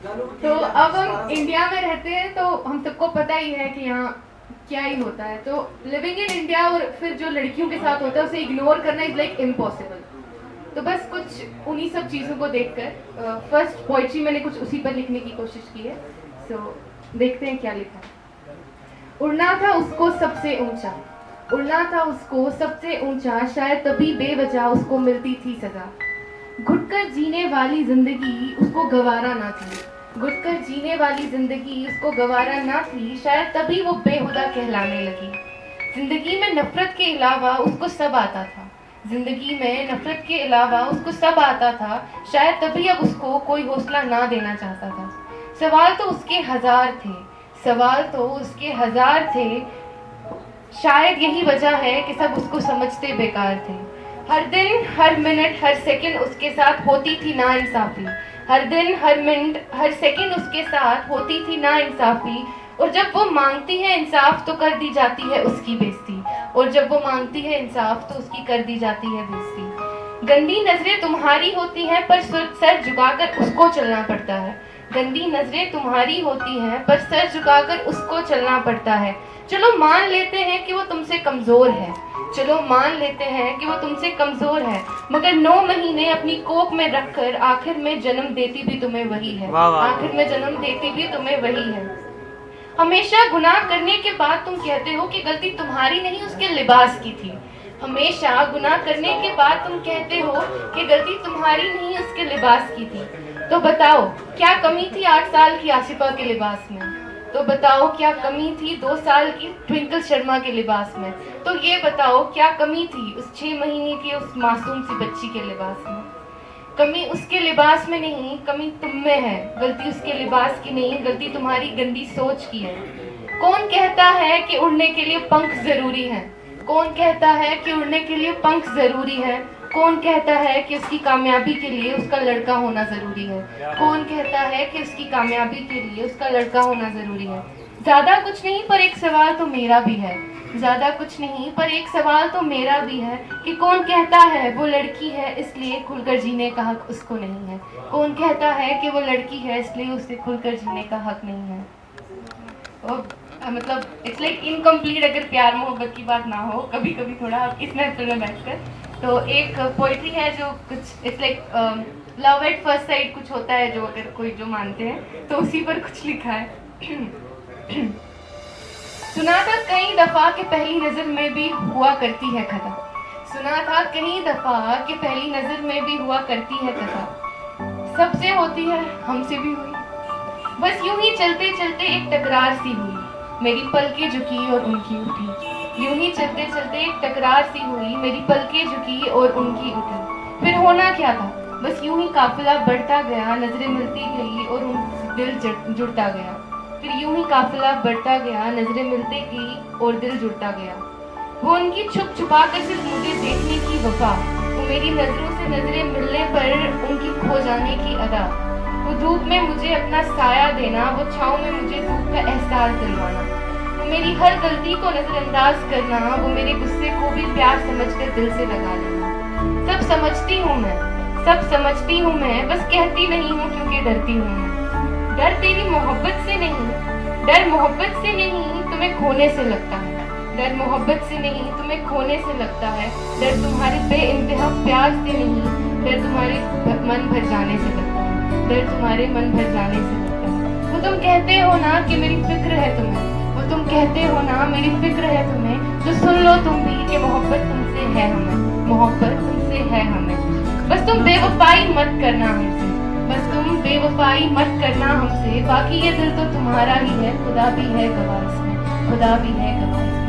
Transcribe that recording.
तो अब हम इंडिया में रहते हैं तो हम सबको पता ही है कि यहाँ क्या ही होता है। तो लिविंग इन इंडिया और फिर जो लड़कियों के साथ होता है उसे इग्नोर करना इज लाइक इम्पॉसिबल। तो बस कुछ उन्हीं सब चीज़ों को देखकर फर्स्ट पोइट्री मैंने कुछ उसी पर लिखने की कोशिश की है। सो देखते हैं क्या लिखा है। उड़ना था उसको सबसे ऊंचा, उड़ना था उसको सबसे ऊंचा, शायद तभी बेवजह उसको मिलती थी सजा। घुटकर जीने वाली जिंदगी उसको गवारा ना थी, घुटकर जीने वाली जिंदगी उसको गवारा ना थी, शायद तभी वो बेहुदा कहलाने लगी। जिंदगी में नफरत के अलावा उसको सब आता था, जिंदगी में नफरत के अलावा उसको सब आता था, शायद तभी अब उसको कोई हौसला ना देना चाहता था। सवाल तो उसके हजार थे, सवाल तो उसके हजार थे, शायद यही वजह है कि सब उसको समझते बेकार थे। हर दिन हर मिनट हर सेकंड उसके साथ होती थी नाइंसाफी, हर दिन हर मिनट हर सेकंड उसके साथ होती थी नाइंसाफी। और जब वो मांगती है इंसाफ तो कर दी जाती है उसकी बेइज्जती, और जब वो मांगती है इंसाफ तो उसकी कर दी जाती है बेइज्जती। गंदी नजरें तुम्हारी होती हैं पर सर झुकाकर उसको चलना पड़ता है, गंदी नजरें तुम्हारी होती हैं पर सर झुकाकर उसको चलना पड़ता है। चलो मान लेते हैं कि वो तुमसे कमजोर है, चलो मान लेते हैं कि वो तुमसे कमजोर है, मगर 9 महीने अपनी कोख में रखकर आखिर में जन्म देती भी तुम्हें वही है, आखिर में जन्म देती भी तुम्हें वही है। हमेशा गुनाह करने के बाद तुम कहते हो कि गलती तुम्हारी नहीं उसके लिबास की थी, हमेशा गुनाह करने के बाद तुम कहते हो कि गलती तुम्हारी नहीं उसके लिबास की थी। तो बताओ क्या कमी थी 8 साल की आसिफा के लिबास में, तो बताओ क्या कमी थी 2 साल की ट्विंकल शर्मा के लिबास में, तो ये बताओ क्या कमी थी उस 6 महीने की उस मासूम सी बच्ची के लिबास में। कमी उसके लिबास में नहीं, कमी तुम में है, गलती उसके लिबास की नहीं, गलती तुम्हारी गंदी सोच की है। कौन कहता है कि उड़ने के लिए पंख जरूरी है, कौन कहता है कि उड़ने के लिए पंख जरूरी है, कौन कहता है कि उसकी कामयाबी के लिए उसका लड़का होना जरूरी है, कौन कहता है कि उसकी कामयाबी के लिए उसका लड़का होना जरूरी है। ज्यादा कुछ नहीं पर एक सवाल तो मेरा भी है, ज्यादा कुछ नहीं पर एक सवाल तो मेरा भी है कि कौन कहता है वो लड़की है इसलिए खुलकर जीने का हक उसको नहीं है, कौन कहता है कि वो लड़की है इसलिए उसे खुलकर जीने का हक नहीं है। और मतलब इट्स लाइक इनकम्प्लीट अगर प्यार मोहब्बत की बात ना हो कभी कभी थोड़ा इस महफिल में बैठकर। तो एक पोइट्री है जो कुछ it's like love at first sight कुछ होता है, जो अगर कोई जो मानते हैं तो उसी पर कुछ लिखा है। सुना था कई दफा कि पहली नजर में भी हुआ करती है खता, सुना था कई दफा कि पहली नजर में भी हुआ करती है खता, सबसे होती है हमसे भी हुई, बस यूं ही चलते चलते एक टकरार सी हुई, मेरी पलकें झुकी और उनकी उठी, यूं ही चलते चलते एक टकरार सी हुई, मेरी पलकें झुकी और उनकी उठी। फिर होना क्या था, बस यूं ही काफिला बढ़ता गया, नजरें मिलती गई और उन दिल जुड़ता गया, फिर यूं ही काफिला बढ़ता गया, नजरें मिलती गई और दिल जुड़ता गया। वो उनकी छुप छुपा कर सिर्फ मुझे देखने की वफा, वो मेरी नजरों से नजरें मिलने पर उनकी खो जाने की अदा, वो धूप में मुझे अपना साया देना, वो छाँव में मुझे धूप का एहसास दिलवाना, वो मेरी हर गलती को नजरअंदाज करना, वो मेरे गुस्से को भी प्यार समझकर दिल से लगा लेना। सब समझती हूँ मैं, सब समझती हूँ मैं, बस कहती नहीं हूँ क्योंकि डरती हूँ मैं। डर तेरी मोहब्बत से नहीं, डर मोहब्बत से नहीं तुम्हें खोने से लगता है, डर मोहब्बत से नहीं तुम्हें खोने से लगता है, डर तुम्हारे बेइंतहा प्यार से नहीं, डर तुम्हारे मन भर जाने से लगता है, डर तुम्हारे मन भर जाने से लगता है। वो तुम कहते हो ना कि मेरी फिक्र है तुम्हें, वो तुम कहते हो ना मेरी फिक्र है तुम्हें, तो सुन लो तुम भी कि मोहब्बत तुमसे है हमें, मोहब्बत तुमसे है हमें। बस तुम बेवफाई मत करना हमसे, बस तुम बेवफाई मत करना हमसे, बाकी ये दिल तो तुम्हारा ही है, खुदा भी है गवाह इसमें, खुदा भी है गवाह।